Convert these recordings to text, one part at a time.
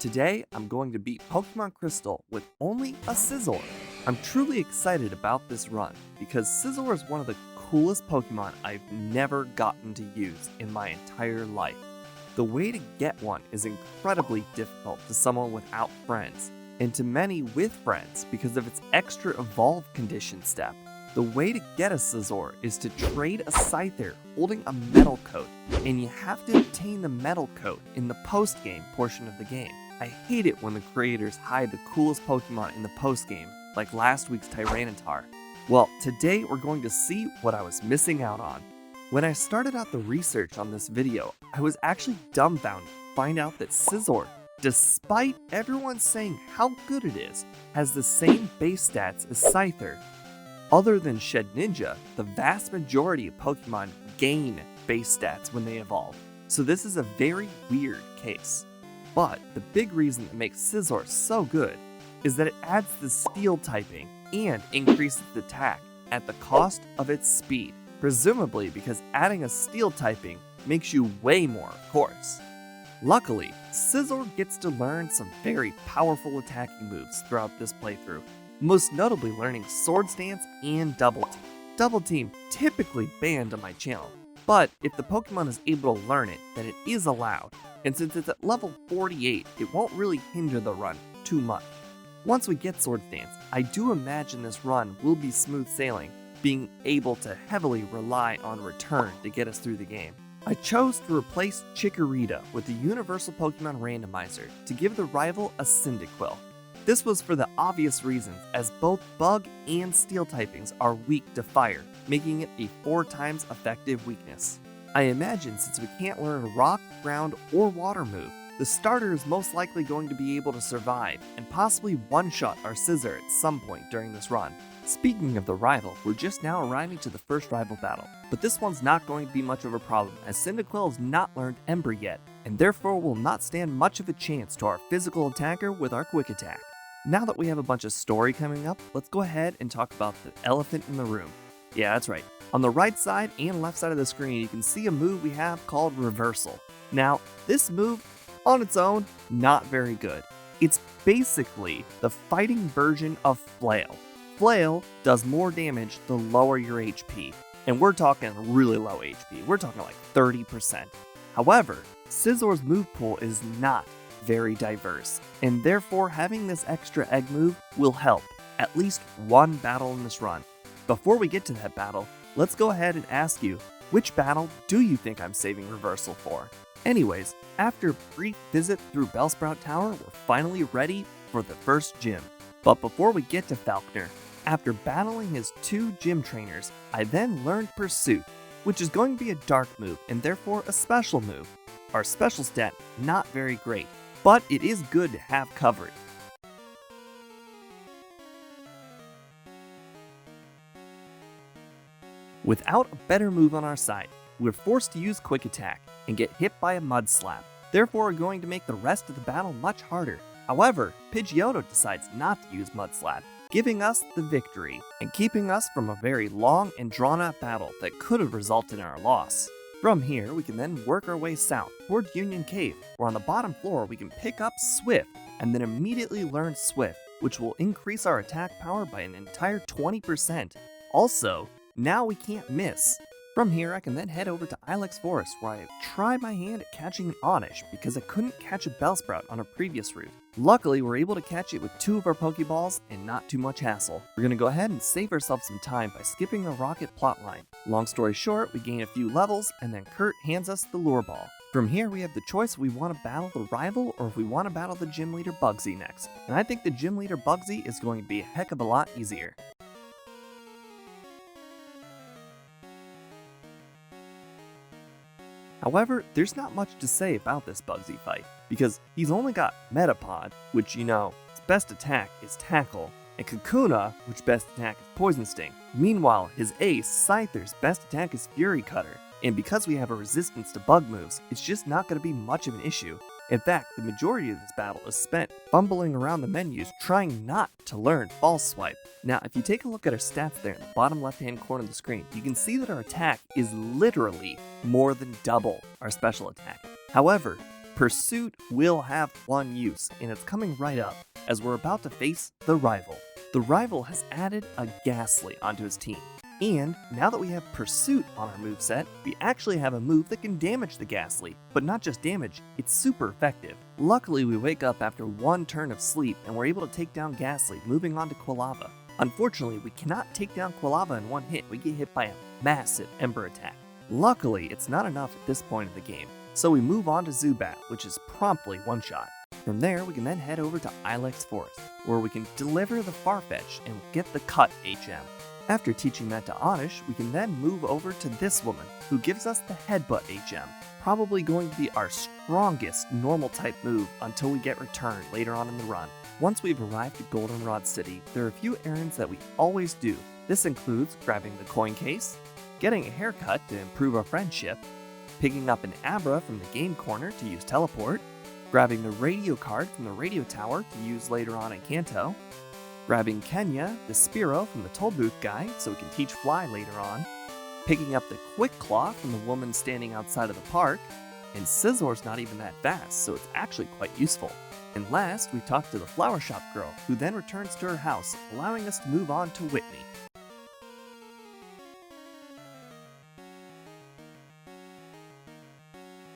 Today, I'm going to beat Pokemon Crystal with only a Scizor. I'm truly excited about this run because Scizor is one of the coolest Pokemon I've never gotten to use in my entire life. The way to get one is incredibly difficult to someone without friends, and to many with friends because of its extra evolve condition step. The way to get a Scizor is to trade a Scyther holding a metal coat, and you have to obtain the metal coat in the post-game portion of the game. I hate it when the creators hide the coolest Pokemon in the post-game, like last week's Tyranitar. Well, today we're going to see what I was missing out on. When I started out the research on this video, I was actually dumbfounded to find out that Scizor, despite everyone saying how good it is, has the same base stats as Scyther. Other than Shed Ninja, the vast majority of Pokemon gain base stats when they evolve, so this is a very weird case. But the big reason that makes Scizor so good is that it adds the steel typing and increases the attack at the cost of its speed, presumably because adding a steel typing makes you way more, of course. Luckily, Scizor gets to learn some very powerful attacking moves throughout this playthrough, most notably learning Sword Stance and Double Team. Double Team typically banned on my channel, but if the Pokemon is able to learn it, then it is allowed, and since it's at level 48, it won't really hinder the run too much. Once we get Sword Stance, I do imagine this run will be smooth sailing, being able to heavily rely on return to get us through the game. I chose to replace Chikorita with the Universal Pokemon Randomizer to give the rival a Cyndaquil. This was for the obvious reasons, as both Bug and Steel typings are weak to Fire, making it a 4 times effective weakness. I imagine since we can't learn a Rock, Ground, or Water move, the starter is most likely going to be able to survive and possibly one-shot our Scizor at some point during this run. Speaking of the rival, we're just now arriving to the first rival battle, but this one's not going to be much of a problem as Cyndaquil has not learned Ember yet, and therefore will not stand much of a chance to our physical attacker with our Quick Attack. Now that we have a bunch of story coming up, let's go ahead and talk about the elephant in the room. Yeah, that's right. On the right side and left side of the screen, you can see a move we have called Reversal. Now, this move, on its own, not very good. It's basically the fighting version of Flail. Flail does more damage the lower your HP, and we're talking really low HP. We're talking like 30%. However, Scizor's move pool is not very diverse, and therefore having this extra egg move will help at least one battle in this run. Before we get to that battle, let's go ahead and ask you, which battle do you think I'm saving Reversal for? Anyways, after a brief visit through Bellsprout Tower, we're finally ready for the first gym. But before we get to Falconer, after battling his 2 gym trainers, I then learned Pursuit, which is going to be a dark move and therefore a special move. Our special stat, not very great, but it is good to have covered. Without a better move on our side, we're forced to use Quick Attack and get hit by a Mud Slap, therefore we're going to make the rest of the battle much harder. However, Pidgeotto decides not to use Mud Slap, giving us the victory and keeping us from a very long and drawn-out battle that could have resulted in our loss. From here, we can then work our way south toward Union Cave, where on the bottom floor we can pick up Swift and then immediately learn Swift, which will increase our attack power by an entire 20%. Also, now we can't miss. From here, I can then head over to Ilex Forest, where I tried my hand at catching an Oddish because I couldn't catch a Bellsprout on a previous route. Luckily, we're able to catch it with 2 of our Pokeballs and not too much hassle. We're going to go ahead and save ourselves some time by skipping the Rocket plotline. Long story short, we gain a few levels, and then Kurt hands us the Lure Ball. From here, we have the choice if we want to battle the rival or if we want to battle the gym leader Bugsy next. And I think the gym leader Bugsy is going to be a heck of a lot easier. However, there's not much to say about this Bugsy fight, because he's only got Metapod, which its best attack is Tackle, and Kakuna, which best attack is Poison Sting. Meanwhile, his ace, Scyther's best attack is Fury Cutter, and because we have a resistance to bug moves, it's just not going to be much of an issue. In fact, the majority of this battle is spent fumbling around the menus trying not to learn False Swipe. Now, if you take a look at our stats there in the bottom left-hand corner of the screen, you can see that our attack is literally more than double our special attack. However, Pursuit will have one use, and it's coming right up, as we're about to face the rival. The rival has added a Ghastly onto his team, and now that we have Pursuit on our moveset, we actually have a move that can damage the Ghastly, but not just damage, it's super effective. Luckily, we wake up after one turn of sleep and we're able to take down Ghastly, moving on to Quilava. Unfortunately, we cannot take down Quilava in one hit, we get hit by a massive Ember attack. Luckily, it's not enough at this point of the game, so we move on to Zubat, which is promptly one-shot. From there, we can then head over to Ilex Forest, where we can deliver the Farfetch and get the Cut HM. After teaching that to Oddish, we can then move over to this woman, who gives us the Headbutt HM, probably going to be our strongest normal type move until we get returned later on in the run. Once we've arrived at Goldenrod City, there are a few errands that we always do. This includes grabbing the coin case, getting a haircut to improve our friendship, picking up an Abra from the game corner to use teleport, grabbing the radio card from the radio tower to use later on in Kanto, grabbing Kenya, the Spearow from the toll booth guy so we can teach Fly later on, picking up the Quick Claw from the woman standing outside of the park, and Scizor's not even that fast, so it's actually quite useful. And last, we talk to the flower shop girl, who then returns to her house, allowing us to move on to Whitney.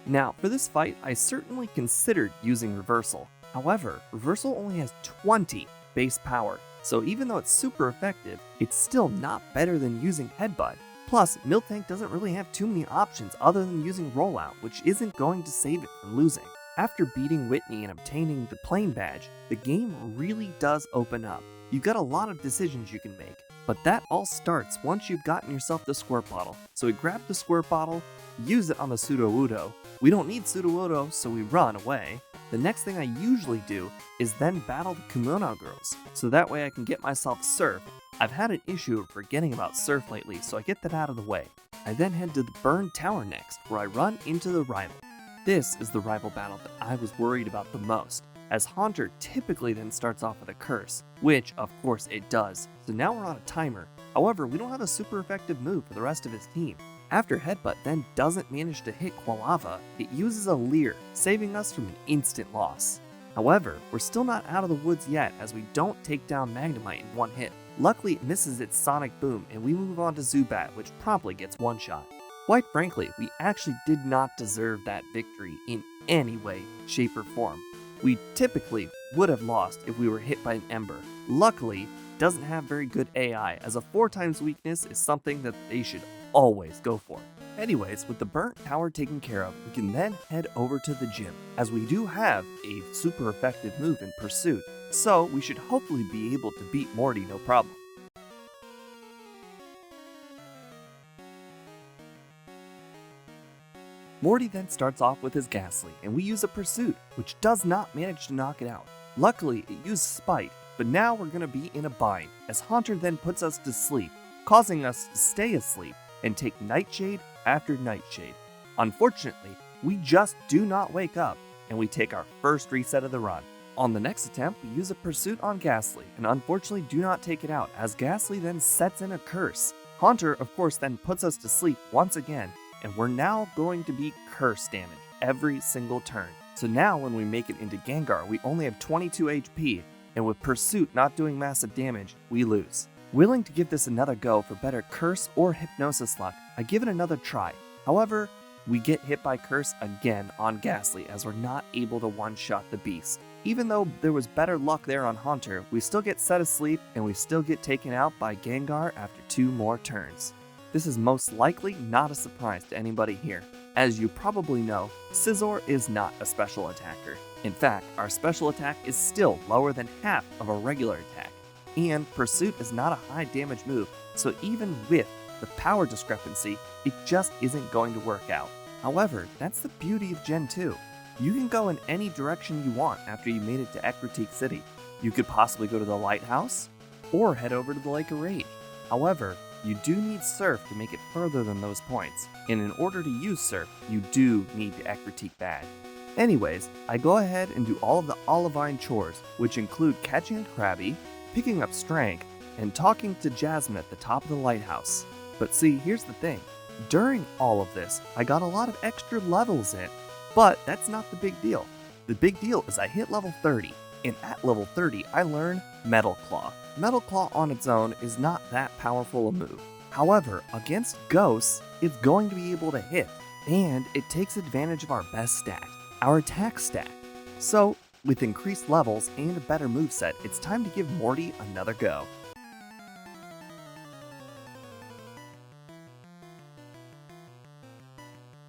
Now, for this fight, I certainly considered using Reversal. However, Reversal only has 20 base power, so even though it's super effective, it's still not better than using Headbutt. Plus, Miltank doesn't really have too many options other than using Rollout, which isn't going to save it from losing. After beating Whitney and obtaining the Plane Badge, the game really does open up. You've got a lot of decisions you can make, but that all starts once you've gotten yourself the Squirt Bottle. So we grab the Squirt Bottle, use it on the Sudowoodo. We don't need Sudowoodo, so we run away. The next thing I usually do is then battle the Kimono girls, so that way I can get myself Surf. I've had an issue of forgetting about Surf lately, so I get that out of the way. I then head to the Burn Tower next, where I run into the rival. This is the rival battle that I was worried about the most, as Haunter typically then starts off with a curse, which of course it does, so now we're on a timer. However, we don't have a super effective move for the rest of his team. After Headbutt then doesn't manage to hit Quilava, it uses a Leer, saving us from an instant loss. However, we're still not out of the woods yet, as we don't take down Magnemite in one hit. Luckily, it misses its Sonic Boom, and we move on to Zubat, which promptly gets one shot. Quite frankly, we actually did not deserve that victory in any way, shape, or form. We typically would have lost if we were hit by an Ember. Luckily, it doesn't have very good AI, as a 4x weakness is something that they should always go for. Anyways, with the Burnt Tower taken care of, we can then head over to the gym, as we do have a super effective move in Pursuit, so we should hopefully be able to beat Morty no problem. Morty then starts off with his Ghastly, and we use a Pursuit, which does not manage to knock it out. Luckily, it used Spite, but now we're gonna be in a bind, as Haunter then puts us to sleep, causing us to stay asleep and take Nightshade after Nightshade. Unfortunately, we just do not wake up, and we take our first reset of the run. On the next attempt, we use a Pursuit on Ghastly, and unfortunately do not take it out, as Ghastly then sets in a curse. Haunter, of course, then puts us to sleep once again, and we're now going to be curse damage every single turn. So now when we make it into Gengar, we only have 22 HP, and with Pursuit not doing massive damage, we lose. Willing to give this another go for better Curse or Hypnosis luck, I give it another try. However, we get hit by Curse again on Ghastly, as we're not able to one-shot the beast. Even though there was better luck there on Haunter, we still get set asleep, and we still get taken out by Gengar after 2 more turns. This is most likely not a surprise to anybody here. As you probably know, Scizor is not a special attacker. In fact, our special attack is still lower than half of a regular attack. And Pursuit is not a high damage move, so even with the power discrepancy, it just isn't going to work out. However, that's the beauty of Gen 2. You can go in any direction you want after you made it to Ecruteak City. You could possibly go to the lighthouse, or head over to the Lake of Rage. However, you do need Surf to make it further than those points, and in order to use Surf, you do need the Ecruteak badge. Anyways, I go ahead and do all of the Olivine chores, which include catching a Krabby, picking up Strength, and talking to Jasmine at the top of the lighthouse. But see, here's the thing. During all of this, I got a lot of extra levels in, But that's not the big deal. The big deal is I hit level 30, and at level 30 I learn Metal Claw. Metal Claw on its own is not that powerful a move. However, against ghosts, it's going to be able to hit, and it takes advantage of our best stat, our attack stat. So, with increased levels and a better moveset, it's time to give Morty another go.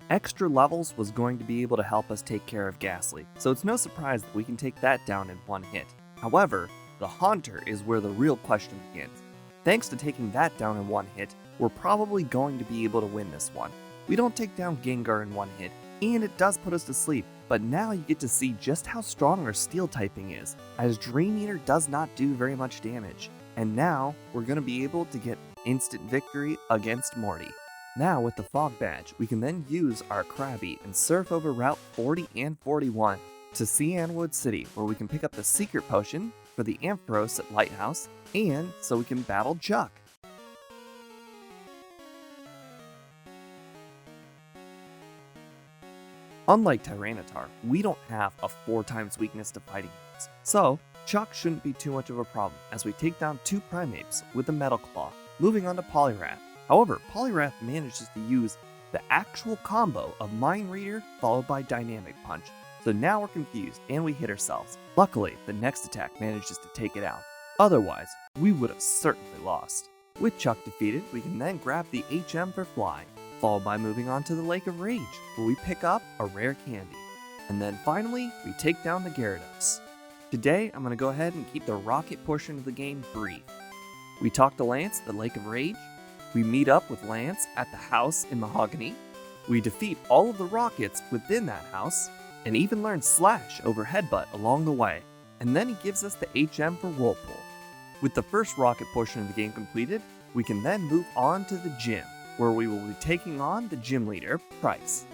Extra levels was going to be able to help us take care of Ghastly, so it's no surprise that we can take that down in one hit. However, the Haunter is where the real question begins. Thanks to taking that down in one hit, we're probably going to be able to win this one. We don't take down Gengar in one hit, and it does put us to sleep, but now you get to see just how strong our Steel typing is, as Dream Eater does not do very much damage. And now, we're going to be able to get instant victory against Morty. Now with the Fog Badge, we can then use our Krabby and surf over Route 40 and 41 to Cianwood City, where we can pick up the Secret Potion for the Ampharos at Lighthouse, and so we can battle Chuck. Unlike Tyranitar, we don't have a 4x weakness to fighting moves, so Chuck shouldn't be too much of a problem as we take down 2 Primates with the Metal Claw, moving on to Poliwrath. However, Poliwrath manages to use the actual combo of Mind Reader followed by Dynamic Punch, so now we're confused and we hit ourselves. Luckily, the next attack manages to take it out. Otherwise, we would have certainly lost. With Chuck defeated, we can then grab the HM for Fly, followed by moving on to the Lake of Rage, where we pick up a rare candy. And then finally, we take down the Gyarados. Today, I'm going to go ahead and keep the rocket portion of the game brief. We talk to Lance at the Lake of Rage, we meet up with Lance at the house in Mahogany, we defeat all of the rockets within that house, and even learn Slash over Headbutt along the way, and then he gives us the HM for Whirlpool. With the first rocket portion of the game completed, we can then move on to the gym, where we will be taking on the gym leader, Price.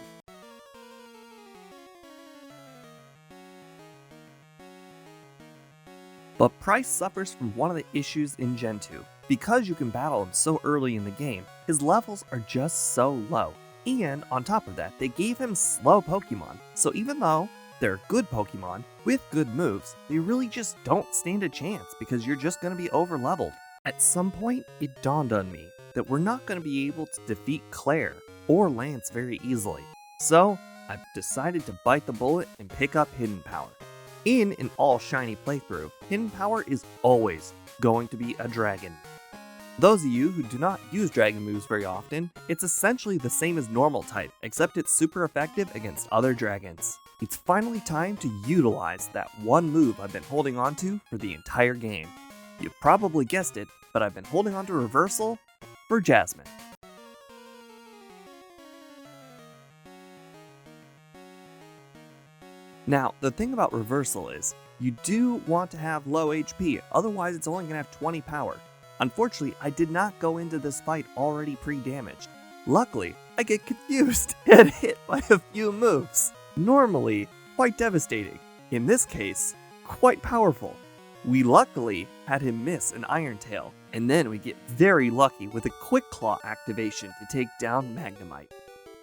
But Price suffers from one of the issues in Gen 2. Because you can battle him so early in the game, his levels are just so low. And on top of that, they gave him slow Pokemon, so even though they're good Pokemon with good moves, they really just don't stand a chance because you're just going to be over leveled. At some point, it dawned on me that we're not going to be able to defeat Claire or Lance very easily. So, I've decided to bite the bullet and pick up Hidden Power. In an all shiny playthrough, Hidden Power is always going to be a dragon. Those of you who do not use dragon moves very often, it's essentially the same as normal type, except it's super effective against other dragons. It's finally time to utilize that one move I've been holding on to for the entire game. You've probably guessed it, but I've been holding on to Reversal for Jasmine. Now, the thing about Reversal is, you do want to have low HP, otherwise it's only going to have 20 power. Unfortunately, I did not go into this fight already pre-damaged. Luckily, I get confused and hit by a few moves. Normally, quite devastating. In this case, quite powerful. We luckily had him miss an Iron Tail, and then we get very lucky with a Quick Claw activation to take down Magnemite.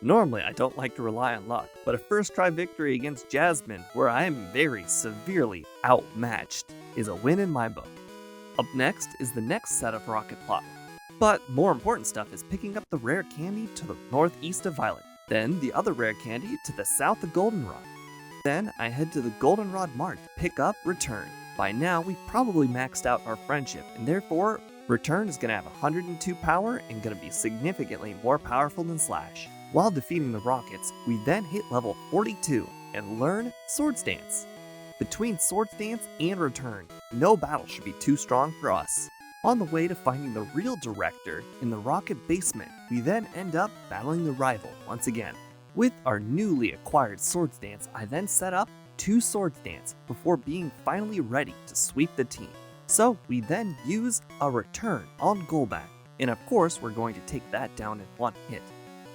Normally, I don't like to rely on luck, but a first try victory against Jasmine, where I am very severely outmatched, is a win in my book. Up next is the next set of Rocket Plot. But more important stuff is picking up the rare candy to the northeast of Violet, then the other rare candy to the south of Goldenrod. Then I head to the Goldenrod Mart to pick up Return. By now, we've probably maxed out our friendship, and therefore, Return is going to have 102 power and going to be significantly more powerful than Slash. While defeating the Rockets, we then hit level 42 and learn Swords Dance. Between Swords Dance and Return, no battle should be too strong for us. On the way to finding the real director in the Rocket Basement, we then end up battling the rival once again. With our newly acquired Swords Dance, I then set up 2 Swords Dance before being finally ready to sweep the team. So we then use a Return on Golbat, and of course we're going to take that down in one hit.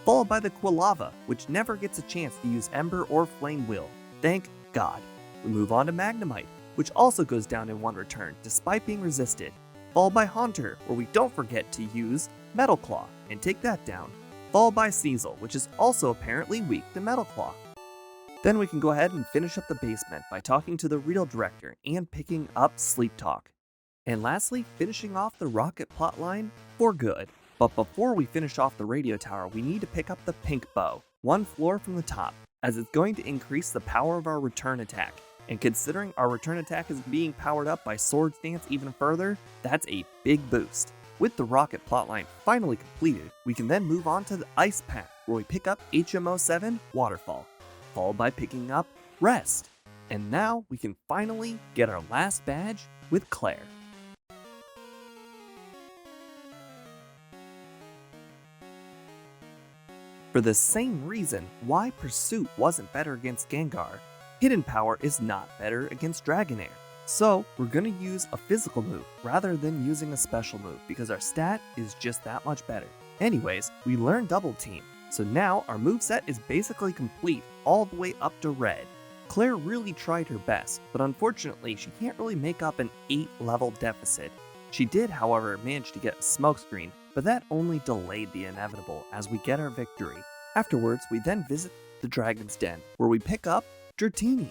Followed by the Quilava, which never gets a chance to use Ember or Flame Wheel. Thank God. We move on to Magnemite, which also goes down in one return despite being resisted. Followed by Haunter, where we don't forget to use Metal Claw and take that down. Followed by Scizor, which is also apparently weak to Metal Claw. Then we can go ahead and finish up the basement by talking to the real director and picking up Sleep Talk. And lastly, finishing off the rocket plotline for good. But before we finish off the radio tower, we need to pick up the pink bow, one floor from the top, as it's going to increase the power of our return attack. And considering our return attack is being powered up by Swords Dance even further, that's a big boost. With the rocket plotline finally completed, we can then move on to the ice path, where we pick up HMO 7 Waterfall, followed by picking up Rest. And now we can finally get our last badge with Claire. For the same reason why Pursuit wasn't better against Gengar, Hidden Power is not better against Dragonair. So we're going to use a physical move rather than using a special move because our stat is just that much better. Anyways, we learned Double Team, so now our moveset is basically complete all the way up to Red. Claire really tried her best, but unfortunately she can't really make up an 8-level deficit. She did, however, manage to get a smokescreen, but that only delayed the inevitable as we get our victory. Afterwards, we then visit the Dragon's Den, where we pick up Dratini.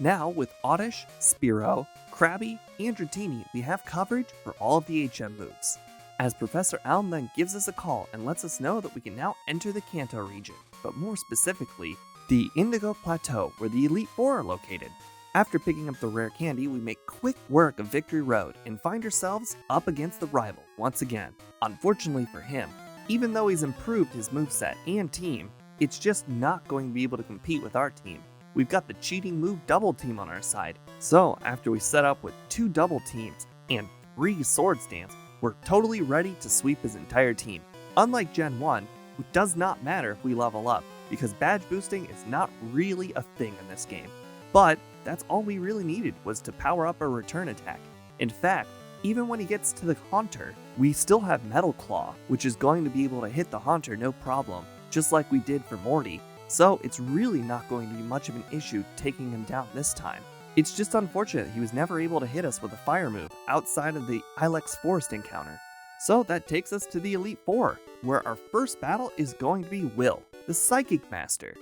Now, with Oddish, Spearow, Krabby, and Dratini, we have coverage for all of the HM moves. As Professor Allen then gives us a call and lets us know that we can now enter the Kanto region, but more specifically, the Indigo Plateau, where the Elite Four are located. After picking up the rare candy, we make quick work of Victory Road and find ourselves up against the rival once again. Unfortunately for him, even though he's improved his moveset and team, it's just not going to be able to compete with our team. We've got the cheating move Double Team on our side, so after we set up with 2 double teams and 3 Swords Dance, we're totally ready to sweep his entire team. Unlike Gen 1, it does not matter if we level up, because badge boosting is not really a thing in this game. But that's all we really needed was to power up our return attack. In fact, even when he gets to the Haunter, we still have Metal Claw, which is going to be able to hit the Haunter no problem, just like we did for Morty. So it's really not going to be much of an issue taking him down this time. It's just unfortunate he was never able to hit us with a fire move outside of the Ilex Forest encounter. So that takes us to the Elite Four, where our first battle is going to be Will, the Psychic Master.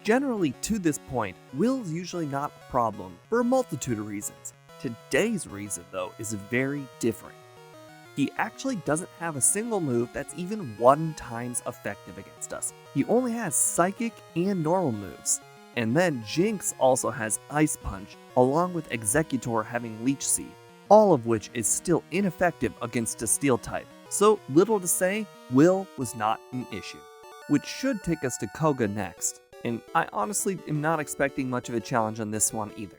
Generally, to this point, Will's usually not a problem for a multitude of reasons. Today's reason, though, is very different. He actually doesn't have a single move that's even 1 times effective against us. He only has Psychic and normal moves. And then Jinx also has Ice Punch, along with Executor having Leech Seed, all of which is still ineffective against a Steel type. So little to say, Will was not an issue. Which should take us to Koga next. And I honestly am not expecting much of a challenge on this one either.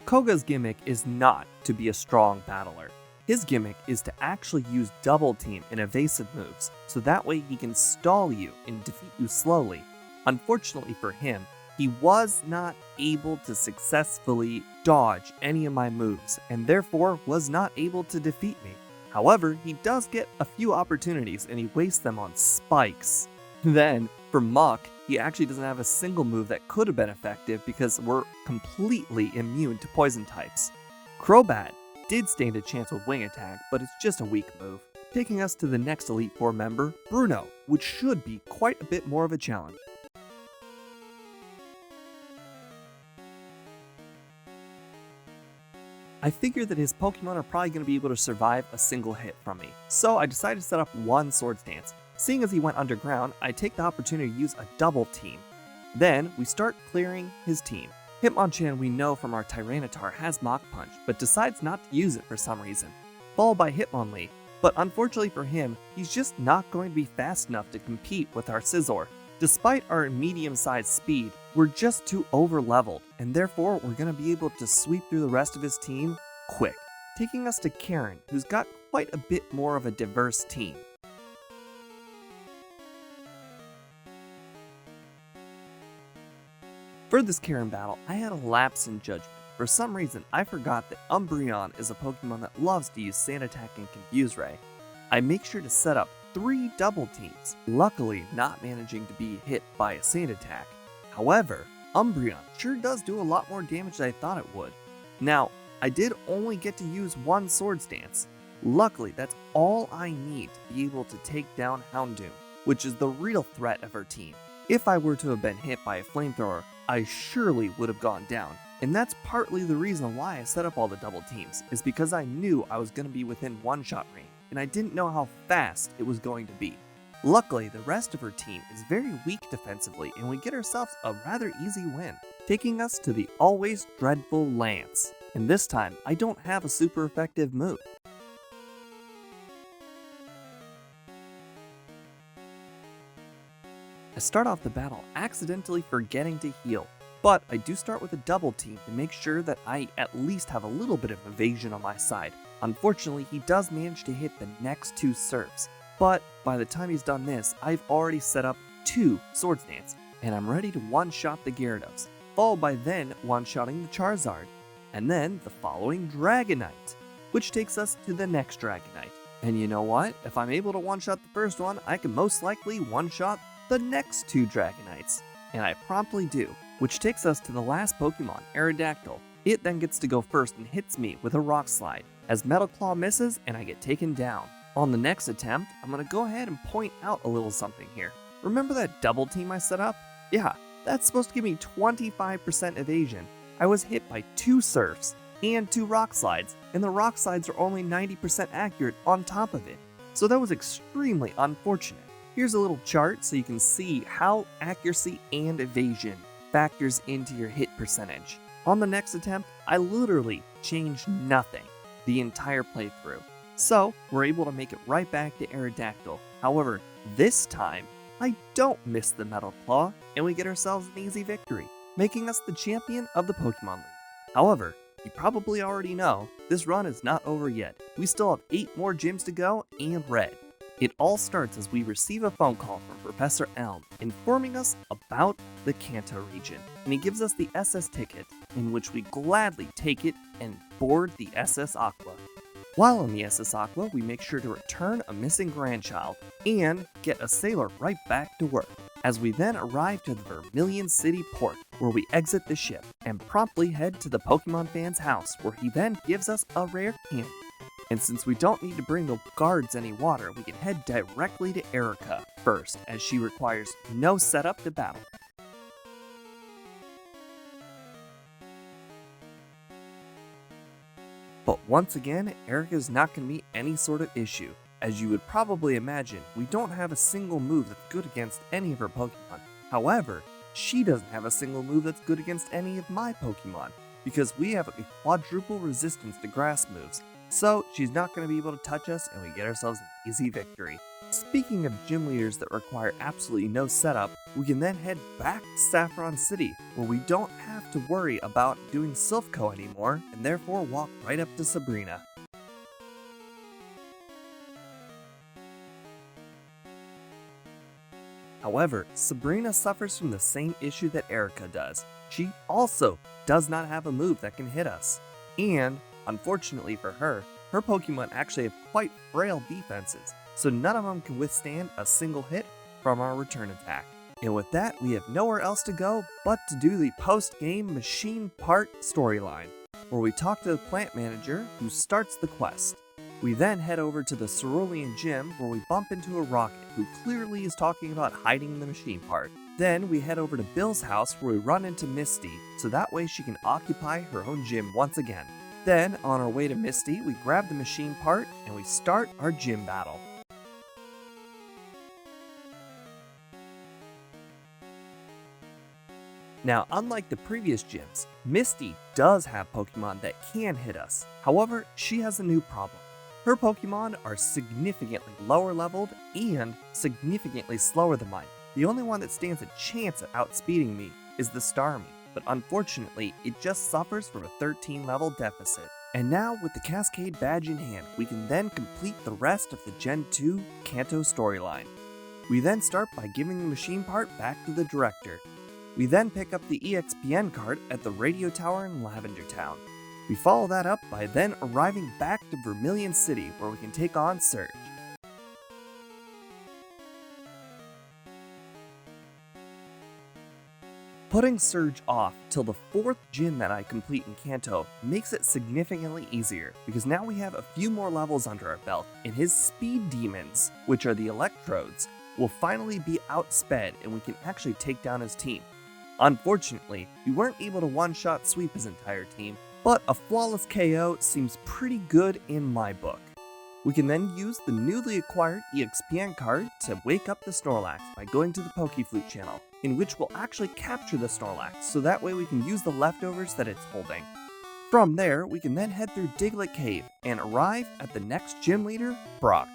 Koga's gimmick is not to be a strong battler. His gimmick is to actually use Double Team and evasive moves, so that way he can stall you and defeat you slowly. Unfortunately for him, he was not able to successfully dodge any of my moves, and therefore was not able to defeat me. However, he does get a few opportunities and he wastes them on spikes. Then, for Muck, he actually doesn't have a single move that could have been effective because we're completely immune to poison types. Crobat did stand a chance with Wing Attack, but it's just a weak move. Taking us to the next Elite Four member, Bruno, which should be quite a bit more of a challenge. I figured that his Pokemon are probably going to be able to survive a single hit from me, so I decided to set up 1 Swords Dance. Seeing as he went underground, I take the opportunity to use a Double Team. Then, we start clearing his team. Hitmonchan we know from our Tyranitar has Mach Punch, but decides not to use it for some reason, followed by Hitmonlee. But unfortunately for him, he's just not going to be fast enough to compete with our Scizor. Despite our medium-sized speed, we're just too over-leveled, and therefore we're going to be able to sweep through the rest of his team quick. Taking us to Karen, who's got quite a bit more of a diverse team. For this Karen battle, I had a lapse in judgment. For some reason, I forgot that Umbreon is a Pokemon that loves to use Sand Attack and Confuse Ray. I make sure to set up 3 Double Teams, luckily not managing to be hit by a Sand Attack. However, Umbreon sure does do a lot more damage than I thought it would. Now, I did only get to use one Swords Dance. Luckily, that's all I need to be able to take down Houndoom, which is the real threat of her team. If I were to have been hit by a flamethrower, I surely would have gone down, and that's partly the reason why I set up all the double teams, is because I knew I was going to be within one-shot range, and I didn't know how fast it was going to be. Luckily, the rest of her team is very weak defensively, and we get ourselves a rather easy win, taking us to the always dreadful Lance. And this time, I don't have a super effective move. I start off the battle accidentally forgetting to heal, but I do start with a double team to make sure that I at least have a little bit of evasion on my side. Unfortunately, he does manage to hit the next two serves, but by the time he's done this, I've already set up 2 Swords Dance, and I'm ready to one-shot the Gyarados, followed by then one-shotting the Charizard, and then the following Dragonite, which takes us to the next Dragonite. And you know what? If I'm able to one-shot the first one, I can most likely one-shot the next 2 Dragonites, and I promptly do, which takes us to the last Pokemon, Aerodactyl. It then gets to go first and hits me with a Rock Slide, as Metal Claw misses and I get taken down. On the next attempt, I'm going to go ahead and point out a little something here. Remember that double team I set up? Yeah, that's supposed to give me 25% evasion. I was hit by 2 Surfs and 2 Rock Slides, and the Rock Slides are only 90% accurate on top of it. So that was extremely unfortunate. Here's a little chart so you can see how accuracy and evasion factors into your hit percentage. On the next attempt, I literally changed nothing the entire playthrough. So we're able to make it right back to Aerodactyl. However, this time, I don't miss the Metal Claw, and we get ourselves an easy victory, making us the champion of the Pokemon League. However, you probably already know, this run is not over yet. We still have 8 more gyms to go and red. It all starts as we receive a phone call from Professor Elm informing us about the Kanto region, and he gives us the SS ticket, in which we gladly take it and board the SS Aqua. While on the SS Aqua, we make sure to return a missing grandchild and get a sailor right back to work, as we then arrive to the Vermilion City port, where we exit the ship and promptly head to the Pokemon fan's house, where he then gives us a rare candy. And since we don't need to bring the guards any water, we can head directly to Erica first, as she requires no setup to battle. But once again, Erica's not going to be any sort of issue. As you would probably imagine, we don't have a single move that's good against any of her Pokemon. However, she doesn't have a single move that's good against any of my Pokemon, because we have a quadruple resistance to grass moves. So she's not going to be able to touch us, and we get ourselves an easy victory. Speaking of gym leaders that require absolutely no setup, we can then head back to Saffron City, where we don't have to worry about doing Silphco anymore, and therefore walk right up to Sabrina. However, Sabrina suffers from the same issue that Erica does. She also does not have a move that can hit us. And unfortunately for her, her Pokemon actually have quite frail defenses, so none of them can withstand a single hit from our return attack. And with that, we have nowhere else to go but to do the post-game machine part storyline, where we talk to the plant manager who starts the quest. We then head over to the Cerulean Gym, where we bump into a Rocket who clearly is talking about hiding the machine part. Then we head over to Bill's house, where we run into Misty, so that way she can occupy her own gym once again. Then, on our way to Misty, we grab the machine part and we start our gym battle. Now, unlike the previous gyms, Misty does have Pokemon that can hit us. However, she has a new problem. Her Pokemon are significantly lower leveled and significantly slower than mine. The only one that stands a chance at outspeeding me is the Starmie, but unfortunately, it just suffers from a 13 level deficit. And now, with the Cascade badge in hand, we can then complete the rest of the Gen 2 Kanto storyline. We then start by giving the machine part back to the director. We then pick up the EXPN card at the radio tower in Lavender Town. We follow that up by then arriving back to Vermilion City, where we can take on Surge. Putting Surge off till the 4th gym that I complete in Kanto makes it significantly easier because now we have a few more levels under our belt and his speed demons, which are the electrodes, will finally be outsped and we can actually take down his team. Unfortunately, we weren't able to one-shot sweep his entire team, but a flawless KO seems pretty good in my book. We can then use the newly acquired EXPN card to wake up the Snorlax by going to the Pokeflute channel, in which we'll actually capture the Snorlax so that way we can use the leftovers that it's holding. From there, we can then head through Diglett Cave and arrive at the next gym leader, Brock.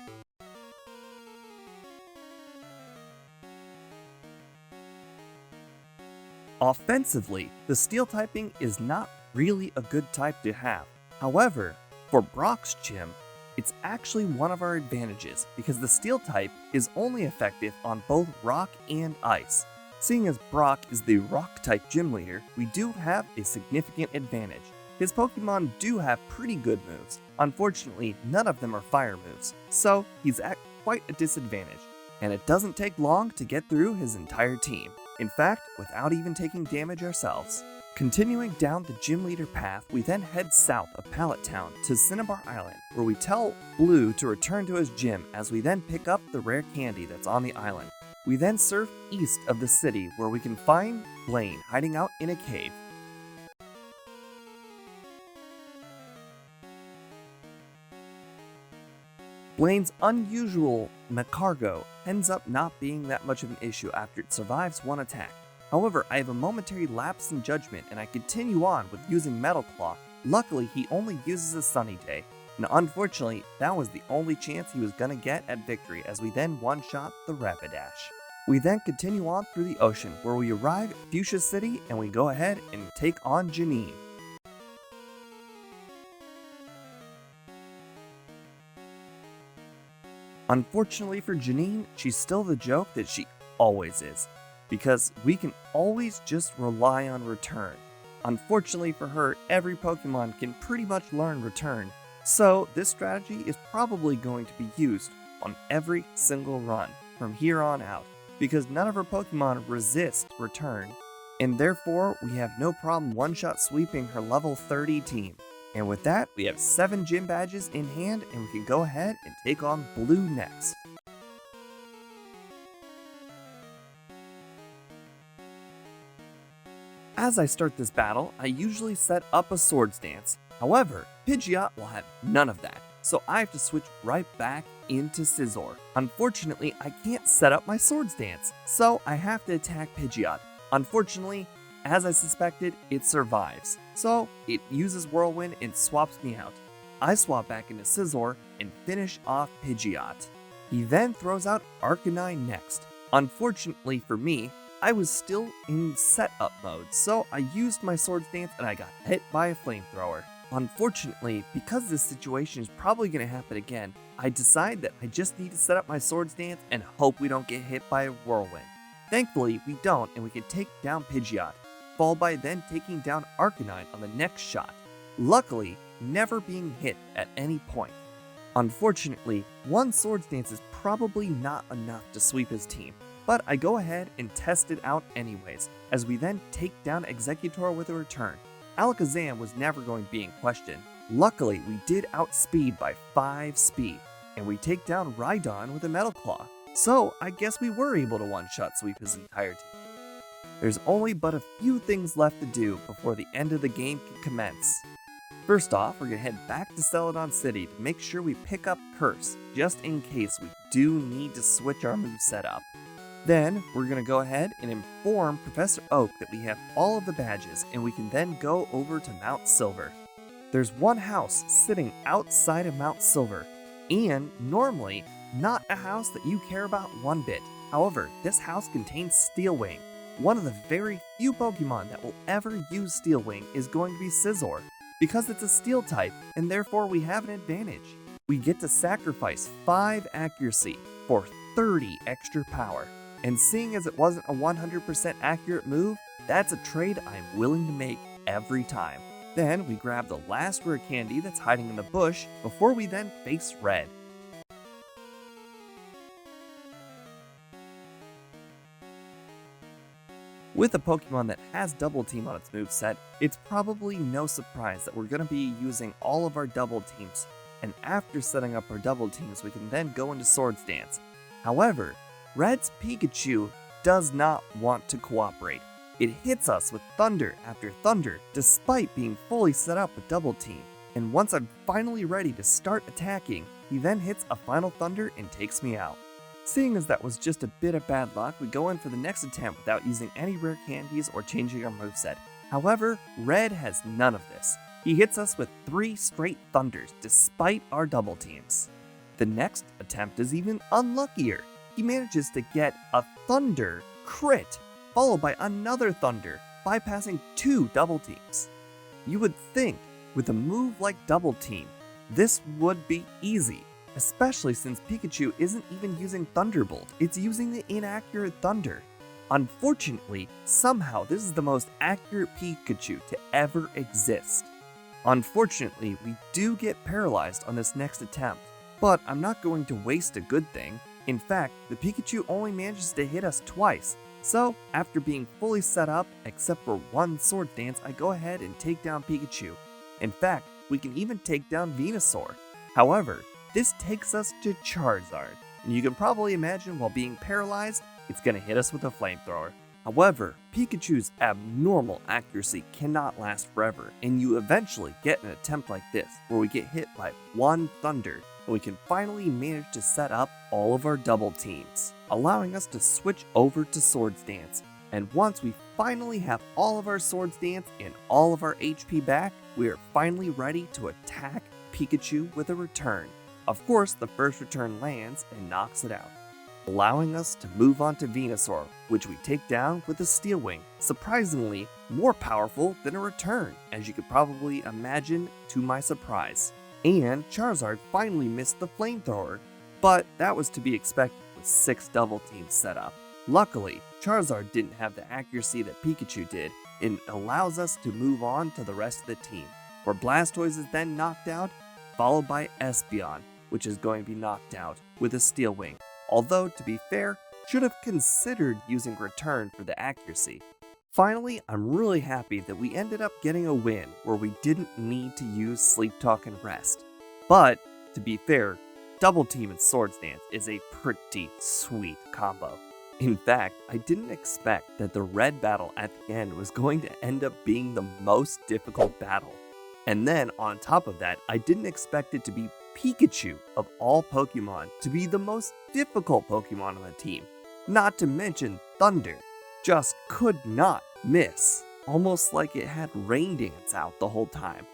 Offensively, the Steel typing is not really a good type to have. However, for Brock's gym, it's actually one of our advantages because the Steel type is only effective on both Rock and Ice. Seeing as Brock is the Rock type gym leader, we do have a significant advantage. His Pokemon do have pretty good moves. Unfortunately, none of them are fire moves, so he's at quite a disadvantage, and it doesn't take long to get through his entire team. In fact, without even taking damage ourselves. Continuing down the gym leader path, we then head south of Pallet Town to Cinnabar Island, where we tell Blue to return to his gym as we then pick up the rare candy that's on the island. We then surf east of the city where we can find Blaine hiding out in a cave. Blaine's unusual Macargo ends up not being that much of an issue after it survives one attack. However, I have a momentary lapse in judgment and I continue on with using Metal Claw. Luckily, he only uses a Sunny Day, and unfortunately, that was the only chance he was gonna get at victory as we then one-shot the Rapidash. We then continue on through the ocean where we arrive at Fuchsia City and we go ahead and take on Janine. Unfortunately for Janine, she's still the joke that she always is, because we can always just rely on Return. Unfortunately for her, every Pokemon can pretty much learn Return, so this strategy is probably going to be used on every single run from here on out, because none of her Pokemon resist Return, and therefore we have no problem one-shot sweeping her level 30 team. And with that, we have 7 gym badges in hand and we can go ahead and take on Blue next. As I start this battle, I usually set up a Swords Dance. However, Pidgeot will have none of that, so I have to switch right back into Scizor. Unfortunately, I can't set up my Swords Dance, so I have to attack Pidgeot. Unfortunately, as I suspected, it survives, so it uses Whirlwind and swaps me out. I swap back into Scizor and finish off Pidgeot. He then throws out Arcanine next. Unfortunately for me, I was still in setup mode, so I used my Swords Dance and I got hit by a Flamethrower. Unfortunately, because this situation is probably going to happen again, I decide that I just need to set up my Swords Dance and hope we don't get hit by a Whirlwind. Thankfully, we don't and we can take down Pidgeot, followed by then taking down Arcanine on the next shot, luckily never being hit at any point. Unfortunately, one Swords Dance is probably not enough to sweep his team, but I go ahead and test it out anyways, as we then take down Exeggutor with a Return. Alakazam was never going to be in question. Luckily, we did outspeed by 5 speed, and we take down Rhydon with a Metal Claw, so I guess we were able to one-shot sweep his entire team. There's only but a few things left to do before the end of the game can commence. First off, we're going to head back to Celadon City to make sure we pick up Curse, just in case we do need to switch our moveset up. Then, we're going to go ahead and inform Professor Oak that we have all of the badges and we can then go over to Mount Silver. There's one house sitting outside of Mount Silver, and normally, not a house that you care about one bit. However, this house contains Steel Wing. One of the very few Pokemon that will ever use Steel Wing is going to be Scizor, because it's a Steel type, and therefore we have an advantage. We get to sacrifice 5 accuracy for 30 extra power, and seeing as it wasn't a 100% accurate move, that's a trade I'm willing to make every time. Then we grab the last rare candy that's hiding in the bush before we then face Red. With a Pokemon that has Double Team on its moveset, it's probably no surprise that we're going to be using all of our Double Teams, and after setting up our Double Teams we can then go into Swords Dance. However, Red's Pikachu does not want to cooperate. It hits us with Thunder after Thunder despite being fully set up with Double Team, and once I'm finally ready to start attacking, he then hits a final Thunder and takes me out. Seeing as that was just a bit of bad luck, we go in for the next attempt without using any rare candies or changing our moveset. However, Red has none of this. He hits us with 3 straight Thunders despite our Double Teams. The next attempt is even unluckier. He manages to get a Thunder crit, followed by another Thunder, bypassing 2 Double Teams. You would think, with a move like Double Team, this would be easy, especially since Pikachu isn't even using Thunderbolt, it's using the inaccurate Thunder. Unfortunately, somehow this is the most accurate Pikachu to ever exist. Unfortunately, we do get paralyzed on this next attempt, but I'm not going to waste a good thing. In fact, the Pikachu only manages to hit us twice, so after being fully set up, except for 1 Sword Dance, I go ahead and take down Pikachu. In fact, we can even take down Venusaur. However, this takes us to Charizard, and you can probably imagine while being paralyzed, it's going to hit us with a flamethrower. However, Pikachu's abnormal accuracy cannot last forever, and you eventually get an attempt like this, where we get hit by 1 Thunder, and we can finally manage to set up all of our Double Teams, allowing us to switch over to Swords Dance. And once we finally have all of our Swords Dance and all of our HP back, we are finally ready to attack Pikachu with a return. Of course, the first return lands and knocks it out, allowing us to move on to Venusaur, which we take down with a Steel Wing, surprisingly more powerful than a return, as you could probably imagine to my surprise. And Charizard finally missed the flamethrower, but that was to be expected with 6 Double Teams set up. Luckily, Charizard didn't have the accuracy that Pikachu did, and allows us to move on to the rest of the team, where Blastoise is then knocked out, followed by Espeon, which is going to be knocked out with a Steel Wing, although to be fair, should have considered using Return for the accuracy. Finally, I'm really happy that we ended up getting a win where we didn't need to use Sleep Talk and Rest. But, to be fair, Double Team and Swords Dance is a pretty sweet combo. In fact, I didn't expect that the red battle at the end was going to end up being the most difficult battle. And then, on top of that, I didn't expect it to be Pikachu, of all Pokemon, to be the most difficult Pokemon on the team. Not to mention Thunder. Just could not miss. Almost like it had Rain Dance out the whole time.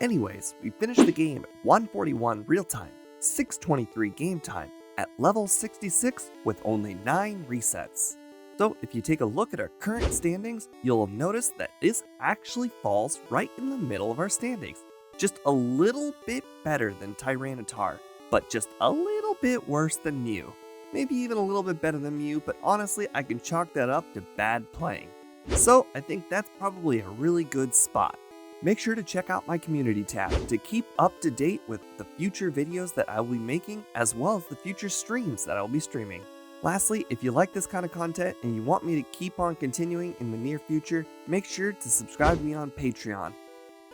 Anyways, we finished the game at 141 real time, 623 game time, at level 66 with only 9 resets. So if you take a look at our current standings, you'll notice that this actually falls right in the middle of our standings. Just a little bit better than Tyranitar, but just a little bit worse than Mew. Maybe even a little bit better than Mew, but honestly I can chalk that up to bad playing. So I think that's probably a really good spot. Make sure to check out my community tab to keep up to date with the future videos that I will be making, as well as the future streams that I will be streaming. Lastly, if you like this kind of content and you want me to keep on continuing in the near future, make sure to subscribe to me on Patreon.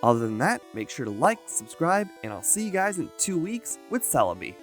Other than that, make sure to like, subscribe, and I'll see you guys in 2 weeks with Celebi.